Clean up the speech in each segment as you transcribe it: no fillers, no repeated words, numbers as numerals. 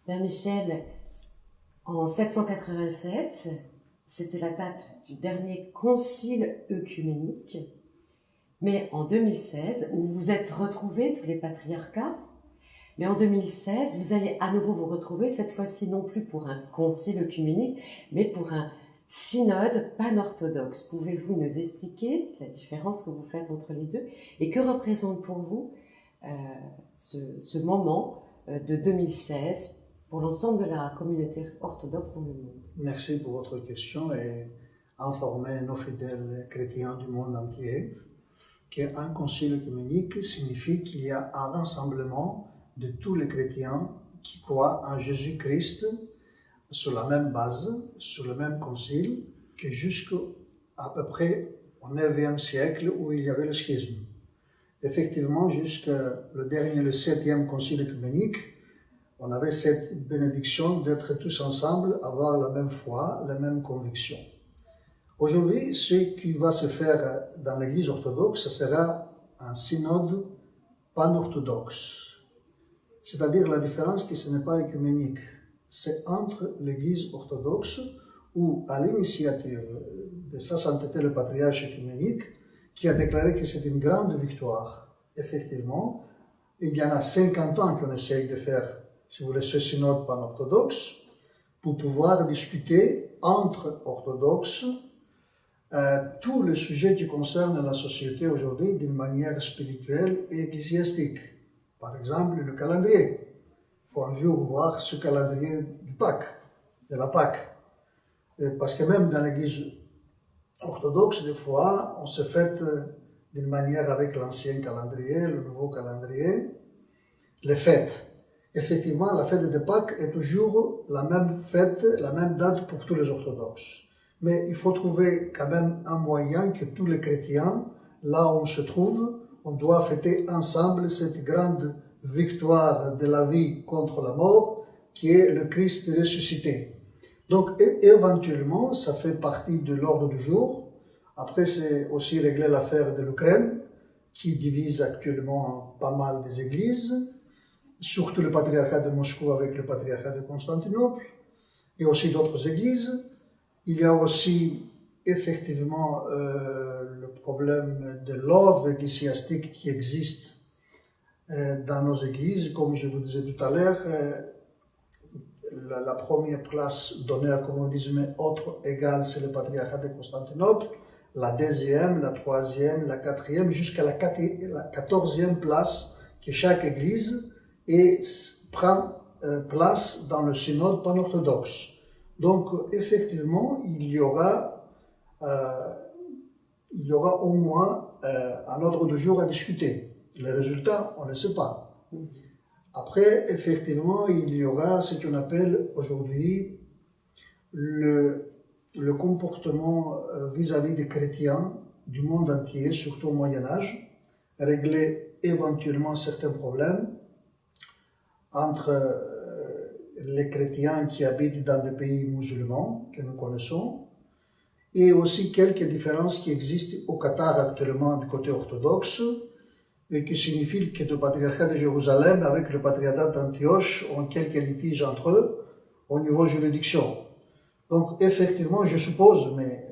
Père Michel, en 787, c'était la date du dernier concile œcuménique, mais en 2016, vous vous êtes retrouvés, tous les patriarcats, mais en 2016, vous allez à nouveau vous retrouver, cette fois-ci non plus pour un concile œcuménique, mais pour un synode pan-orthodoxe. Pouvez-vous nous expliquer la différence que vous faites entre les deux et que représente pour vous ce moment de 2016 pour l'ensemble de la communauté orthodoxe dans le monde? Merci pour votre question et informer nos fidèles chrétiens du monde entier qu'un concile œcuménique signifie qu'il y a un rassemblement de tous les chrétiens qui croient en Jésus-Christ sur la même base, sur le même concile, que jusqu'à peu près au 9e siècle où il y avait le schisme. Effectivement, jusqu'à le 7e concile œcuménique, on avait cette bénédiction d'être tous ensemble, avoir la même foi, la même conviction. Aujourd'hui, ce qui va se faire dans l'Église orthodoxe, ce sera un synode pan-orthodoxe. C'est-à-dire la différence que ce n'est pas œcuménique. C'est entre l'Église orthodoxe ou à l'initiative de Sa Sainteté le Patriarche œcuménique qui a déclaré que c'est une grande victoire. Effectivement, il y en a 50 ans qu'on essaye de faire, si vous voulez, ce synode pan-orthodoxe pour pouvoir discuter entre orthodoxes tous les sujets qui concernent la société aujourd'hui d'une manière spirituelle et ecclésiastique. Par exemple, le calendrier. Il faut un jour voir ce calendrier du Pâques, de la Pâques. Parce que même dans l'Église orthodoxe, des fois, on se fête d'une manière avec l'ancien calendrier, le nouveau calendrier, les fêtes. Effectivement, la fête de Pâques est toujours la même fête, la même date pour tous les orthodoxes. Mais il faut trouver quand même un moyen que tous les chrétiens, là où on se trouve, on doit fêter ensemble cette grande victoire de la vie contre la mort, qui est le Christ ressuscité. Donc, éventuellement, ça fait partie de l'ordre du jour. Après, c'est aussi régler l'affaire de l'Ukraine, qui divise actuellement pas mal des églises, surtout le patriarcat de Moscou avec le patriarcat de Constantinople, et aussi d'autres églises. Il y a aussi effectivement le problème de l'ordre ecclésiastique qui existe dans nos églises. Comme je vous disais tout à l'heure, la première place d'honneur, comme on dit, mais autre égale, c'est le patriarcat de Constantinople. La deuxième, la troisième, la quatrième, jusqu'à la 14e place que chaque église prend place dans le synode pan-orthodoxe. Donc, effectivement, il y aura au moins un ordre de jour à discuter. Les résultats, on ne sait pas. Après, effectivement, il y aura ce qu'on appelle aujourd'hui le comportement vis-à-vis des chrétiens du monde entier, surtout au Moyen-Âge, régler éventuellement certains problèmes entre les chrétiens qui habitent dans des pays musulmans que nous connaissons, et aussi quelques différences qui existent au Qatar actuellement du côté orthodoxe, et qui signifie que le patriarcat de Jérusalem avec le patriarcat d'Antioche ont quelques litiges entre eux au niveau juridiction. Donc effectivement, je suppose, mais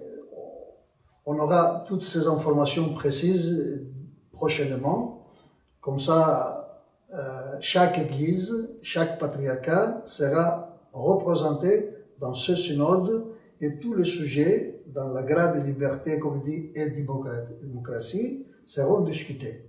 on aura toutes ces informations précises prochainement, comme ça chaque église, chaque patriarcat sera représenté dans ce synode et tous les sujets dans la grade de liberté, comme dit, et démocratie seront discutés.